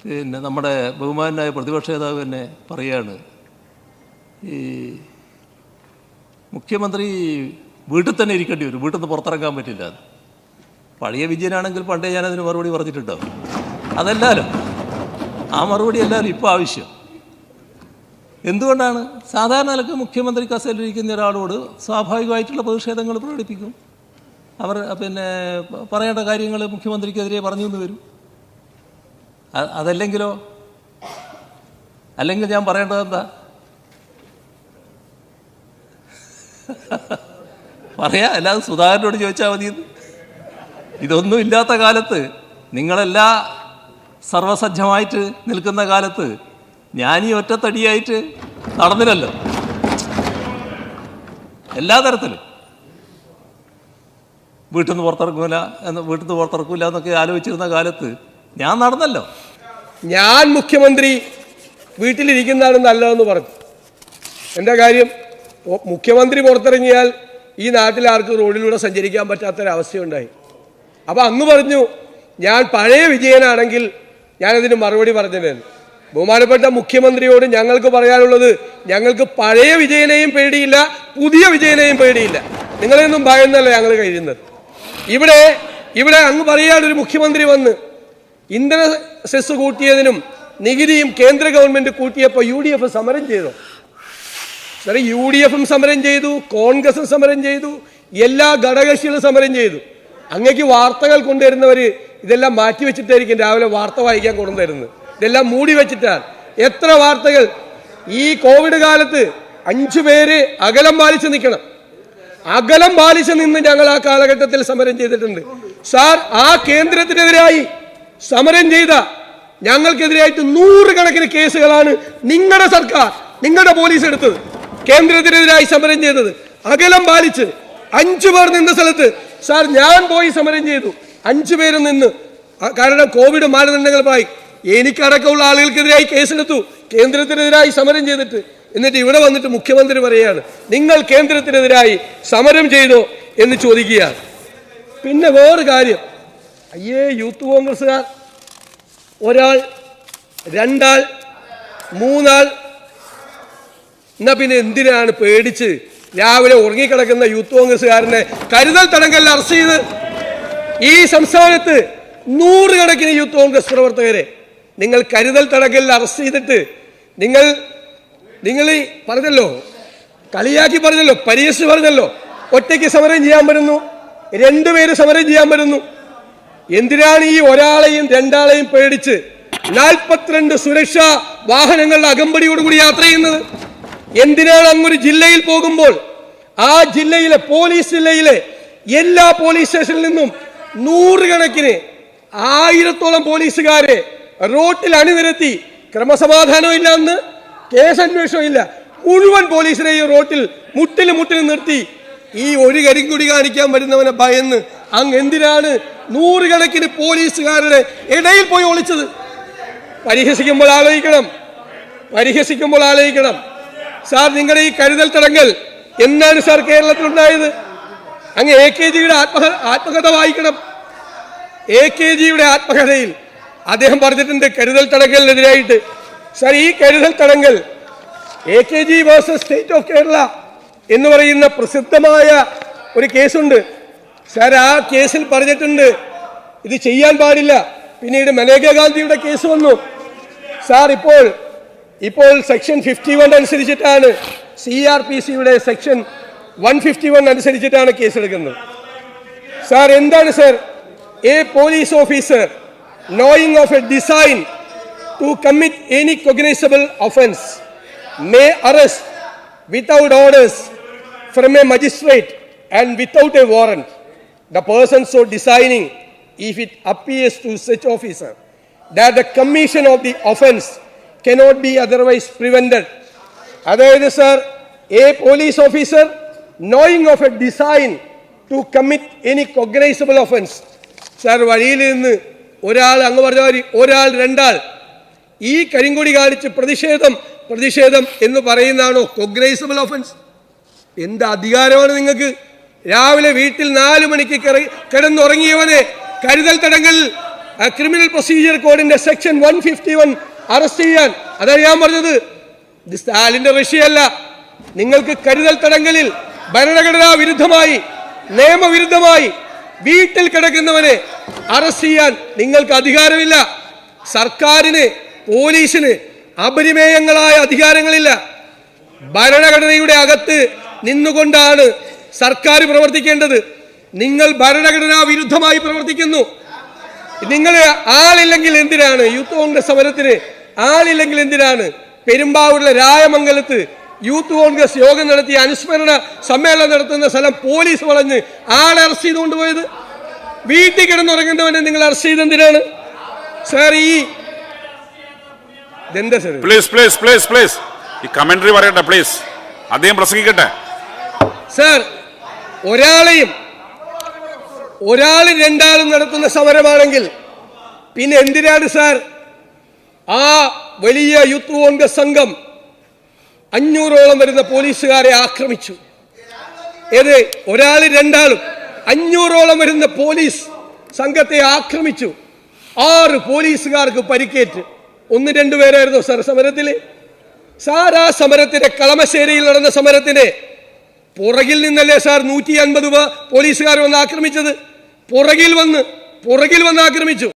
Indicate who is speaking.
Speaker 1: പിന്നെ നമ്മുടെ ബഹുമാനായ പ്രതിപക്ഷ നേതാവ് തന്നെ പറയുകയാണ്, ഈ മുഖ്യമന്ത്രി വീട്ടിൽ തന്നെ ഇരിക്കേണ്ടി വരും, വീട്ടിൽ നിന്ന് പുറത്തിറങ്ങാൻ പറ്റില്ല. പഴയ വിജയനാണെങ്കിൽ പണ്ടേ ഞാനതിന് മറുപടി പറഞ്ഞിട്ടുണ്ടാവും. അതല്ലാലോ, ആ മറുപടി അല്ലാലോ ഇപ്പോൾ ആവശ്യം. എന്തുകൊണ്ടാണ്? സാധാരണ നിലക്ക് മുഖ്യമന്ത്രി കസേരയിലിരിക്കുന്ന ഒരാളോട് സ്വാഭാവികമായിട്ടുള്ള പ്രതിഷേധങ്ങൾ പ്രകടിപ്പിക്കും. അവർ പിന്നെ പറയേണ്ട കാര്യങ്ങൾ മുഖ്യമന്ത്രിക്കെതിരെ പറഞ്ഞു എന്ന് വരും. അതല്ലെങ്കിലോ, അല്ലെങ്കിൽ ഞാൻ പറയേണ്ടത് എന്താ? പറയാ, അല്ലാതെ സുധാകരനോട് ചോദിച്ചാൽ മതി. ഇതൊന്നും ഇല്ലാത്ത കാലത്ത്, നിങ്ങളെല്ലാ സർവസജ്ജമായിട്ട് നിൽക്കുന്ന കാലത്ത് ഞാൻ ഈ ഒറ്റത്തടിയായിട്ട് നടന്നില്ലല്ലോ. എല്ലാ തരത്തിലും വീട്ടിൽ നിന്ന് പുറത്തിറക്കൂല എന്നൊക്കെ ആലോചിച്ചിരുന്ന കാലത്ത് ഞാൻ നടന്നല്ലോ.
Speaker 2: ഞാൻ മുഖ്യമന്ത്രി വീട്ടിലിരിക്കുന്നതാണ് നല്ലതെന്ന് പറഞ്ഞു. എന്താ കാര്യം? മുഖ്യമന്ത്രി പുറത്തിറങ്ങിയാൽ ഈ നാട്ടിൽ ആർക്കും റോഡിലൂടെ സഞ്ചരിക്കാൻ പറ്റാത്തൊരവസ്ഥയുണ്ടായി. അപ്പോൾ അന്ന് പറഞ്ഞു, ഞാൻ പഴയ വിജയനാണെങ്കിൽ ഞാനതിന് മറുപടി പറഞ്ഞിരുന്നു. ബഹുമാനപ്പെട്ട മുഖ്യമന്ത്രിയോട് ഞങ്ങൾക്ക് പറയാനുള്ളത്, ഞങ്ങൾക്ക് പഴയ വിജയനെയും പേടിയില്ല, പുതിയ വിജയനെയും പേടിയില്ല. നിങ്ങളെയൊന്നും ഭയന്നല്ല ഞങ്ങൾ കഴിയുന്നത്. ഇവിടെ അങ്ങ് പറയുകയാണ്, ഒരു മുഖ്യമന്ത്രി വന്ന് ഇന്ധന സെസ് കൂട്ടിയതിനും നികുതിയും കേന്ദ്ര ഗവൺമെന്റ് കൂട്ടിയപ്പോൾ UDF സമരം ചെയ്തു. സാറേ, UDF സമരം ചെയ്തു, കോൺഗ്രസും സമരം ചെയ്തു, എല്ലാ ഘടകകക്ഷികളും സമരം ചെയ്തു. അങ്ങേക്ക് വാർത്തകൾ കൊണ്ടുവരുന്നവർ ഇതെല്ലാം മാറ്റിവെച്ചിട്ടായിരിക്കും രാവിലെ വാർത്ത വായിക്കാൻ കൊണ്ടുവരുന്നത്. ഇതെല്ലാം മൂടി വെച്ചിട്ടാണ്. എത്ര വാർത്തകൾ! ഈ കോവിഡ് കാലത്ത് 5 പേര് അകലം പാലിച്ച് നിൽക്കണം. അകലം പാലിച്ച് നിന്ന് ഞങ്ങൾ ആ കാലഘട്ടത്തിൽ സമരം ചെയ്തിട്ടുണ്ട്. സാർ, ആ കേന്ദ്രത്തിനെതിരായി സമരം ചെയ്ത ഞങ്ങൾക്കെതിരായിട്ട് 100 കണക്കിന് കേസുകളാണ് നിങ്ങളുടെ സർക്കാർ, നിങ്ങളുടെ പോലീസ് എടുത്തത്. കേന്ദ്രത്തിനെതിരായി സമരം ചെയ്തത് അകലം പാലിച്ച് 5 പേർ നിന്ന സ്ഥലത്ത്, സാർ ഞാൻ പോയി സമരം ചെയ്തു, 5 പേര് നിന്ന്. കാരണം കോവിഡ് മാനദണ്ഡങ്ങളുമായി എനിക്കടക്കമുള്ള ആളുകൾക്കെതിരായി കേസെടുത്തു, കേന്ദ്രത്തിനെതിരായി സമരം ചെയ്തിട്ട്. എന്നിട്ട് ഇവിടെ വന്നിട്ട് മുഖ്യമന്ത്രി പറയുകയാണ്, നിങ്ങൾ കേന്ദ്രത്തിനെതിരായി സമരം ചെയ്തോ എന്ന് ചോദിക്കുകയാണ്. പിന്നെ വേറൊരു കാര്യം, യൂത്ത് കോൺഗ്രസ്സുകാർ ഒരാൾ, 2 ആൾ, 3 ആൾ, എന്നാ പിന്നെ എന്തിനാണ് പേടിച്ച് രാവിലെ ഉറങ്ങിക്കിടക്കുന്ന യൂത്ത് കോൺഗ്രസ്സുകാരനെ കരുതൽ തടങ്കലിൽ അറസ്റ്റ് ചെയ്ത്? ഈ സംസ്ഥാനത്ത് 100 കണക്കിന് യൂത്ത് കോൺഗ്രസ് പ്രവർത്തകരെ നിങ്ങൾ കരുതൽ തടങ്കലിൽ അറസ്റ്റ് ചെയ്തിട്ട് നിങ്ങൾ പറഞ്ഞല്ലോ, കളിയാക്കി പറഞ്ഞല്ലോ, പരിഹസിച്ച് പറഞ്ഞല്ലോ, ഒറ്റയ്ക്ക് സമരം ചെയ്യാൻ വരുന്നു, 2 പേര് സമരം ചെയ്യാൻ വരുന്നു. എന്തിനാണ് ഈ ഒരാളെയും 2 ആളെയും പേടിച്ച് 42 സുരക്ഷാ വാഹനങ്ങളുടെ അകമ്പടിയോടുകൂടി യാത്ര ചെയ്യുന്നത്? എന്തിനാണ് അങ്ങൊരു ജില്ലയിൽ പോകുമ്പോൾ ആ ജില്ലയിലെ ജില്ലയിലെ എല്ലാ പോലീസ് സ്റ്റേഷനിൽ നിന്നും 100 കണക്കിന് 1000-ഓളം പോലീസുകാരെ റോട്ടിൽ അണിനിരത്തി, ക്രമസമാധാനം ഇല്ല, അന്ന് കേസന്വേഷണം ഇല്ല, മുഴുവൻ പോലീസിനെയും റോട്ടിൽ മുട്ടിൽ നിർത്തി ഈ ഒരു കരിങ്കുടി കാണിക്കാൻ വരുന്നവനെ ഭയന്ന് അങ്ങ് എന്തിനാണ് 100 കണക്കിന് പോലീസുകാരുടെ ഇടയിൽ പോയി ഒളിച്ചത്? പരിഹസിക്കുമ്പോൾ ആലോചിക്കണം. സാർ, നിങ്ങളുടെ ഈ കരുതൽ തടങ്കൽ എന്നാണ് സാർ കേരളത്തിൽ ഉണ്ടായത്? അങ്ങ് AKGയുടെ ആത്മകഥ വായിക്കണം. AKGയുടെ ആത്മകഥയിൽ അദ്ദേഹം പറഞ്ഞിട്ടുണ്ട് കരുതൽ തടങ്കലിനെതിരായിട്ട്. സാർ, ഈ കരുതൽ തടങ്കൽ AKG versus state of Kerala എന്ന് പറയുന്ന പ്രസിദ്ധമായ ഒരു കേസുണ്ട്. സാർ, ആ കേസിൽ പറഞ്ഞിട്ടുണ്ട് ഇത് ചെയ്യാൻ പാടില്ല. പിന്നീട് മനേകാ ഗാന്ധിയുടെ കേസ് വന്നു. സാർ, ഇപ്പോൾ സെക്ഷൻ 51 അനുസരിച്ചിട്ടാണ്, CRPCയുടെ സെക്ഷൻ 151 അനുസരിച്ചിട്ടാണ് കേസെടുക്കുന്നത്. സാർ, എന്താണ് sir? A police officer knowing of a design to commit any cognizable offence may arrest without orders from a magistrate and without a warrant the person so designing if it appears to such officer that the commission of the offence cannot be otherwise prevented. അതായത് sir, A police officer knowing of a design to commit any cognizable offence. Sir, വഴിയിൽ നിന്ന് ഒരാൾ, അങ്ങ് പറഞ്ഞ മാതിരി ഒരാൾ 2 ആൾ ഈ കരിങ്കൊടി കാണിച്ച് പ്രതിഷേധം എന്ന് പറയുന്നതാണോ കൊഗ്നൈസബിൾ ഓഫൻസ്? എന്ത് അധികാരമാണ് നിങ്ങൾക്ക്? രാവിലെ വീട്ടിൽ 4 മണിക്ക് കിടന്നുറങ്ങിയവനെ കരുതൽ തടങ്കൽ ക്രിമിനൽ പ്രൊസീജിയർ കോഡിന്റെ സെക്ഷൻ 151 അറസ്റ്റ് ചെയ്യാൻ. അതാണ് ഞാൻ പറഞ്ഞത്. ഇത് സ്റ്റാലിന്റെ റഷ്യയല്ല. നിങ്ങൾക്ക് കരുതൽ തടങ്കലിൽ ഭരണഘടനാ വിരുദ്ധമായി നിയമവിരുദ്ധമായി വീട്ടിൽ കിടക്കുന്നവനെ അറസ്റ്റ് ചെയ്യാൻ നിങ്ങൾക്ക് അധികാരമില്ല. സർക്കാരിന് പോലീസിന് അപരിമേയങ്ങളായ അധികാരങ്ങളില്ല. ഭരണഘടനയുടെ അകത്ത് നിന്നുകൊണ്ടാണ് സർക്കാർ പ്രവർത്തിക്കേണ്ടത്. നിങ്ങൾ ഭരണഘടനാ വിരുദ്ധമായി പ്രവർത്തിക്കുന്നു. നിങ്ങൾ ആളില്ലെങ്കിൽ എന്തിനാണ് യൂത്ത് കോൺഗ്രസ് സമരത്തിന് ആളില്ലെങ്കിൽ എന്തിനാണ് പെരുമ്പാവൂരിലെ രായമംഗലത്ത് യൂത്ത് കോൺഗ്രസ് യോഗം നടത്തി അനുസ്മരണ സമ്മേളനം നടത്തുന്ന സ്ഥലം പോലീസ് വളഞ്ഞ് ആളെ അറസ്റ്റ് ചെയ്തുകൊണ്ട് പോയത്? വീട്ടിൽ കിടന്നുറങ്ങുന്നവനെ നിങ്ങൾ അറസ്റ്റ് ചെയ്തെന്തിനാണ് സാർ? ഇതെന്താ സാർ?
Speaker 3: പ്ലീസ് ഈ കമന്ററി പറയട്ടെ പ്ലീസ്. അദ്ദേഹം പ്രസംഗിക്കട്ടെ
Speaker 2: സാർ. ഒരാളും രണ്ടാളും നടത്തുന്ന സമരമാണെങ്കിൽ പിന്നെ എന്തിനാണ് സാർ ആ വലിയ യൂത്ത് കോൺഗ്രസ് സംഘം 500ഓളം വരുന്ന പോലീസുകാരെ ആക്രമിച്ചു? ഏത് ഒരാളും രണ്ടാളും 500ഓളം വരുന്ന പോലീസ് സംഘത്തെ ആക്രമിച്ചു. 6 പോലീസുകാർക്ക് പരിക്കേറ്റ്. 1-2 പേരായിരുന്നു സാർ സമരത്തില്. സാർ ആ സമരത്തിന്റെ കളമശ്ശേരിയിൽ നടന്ന സമരത്തിന് പുറകിൽ നിന്നല്ലേ സാർ 150 പോലീസുകാർ വന്ന് ആക്രമിച്ചത്? പുറകിൽ വന്ന് ആക്രമിച്ചു.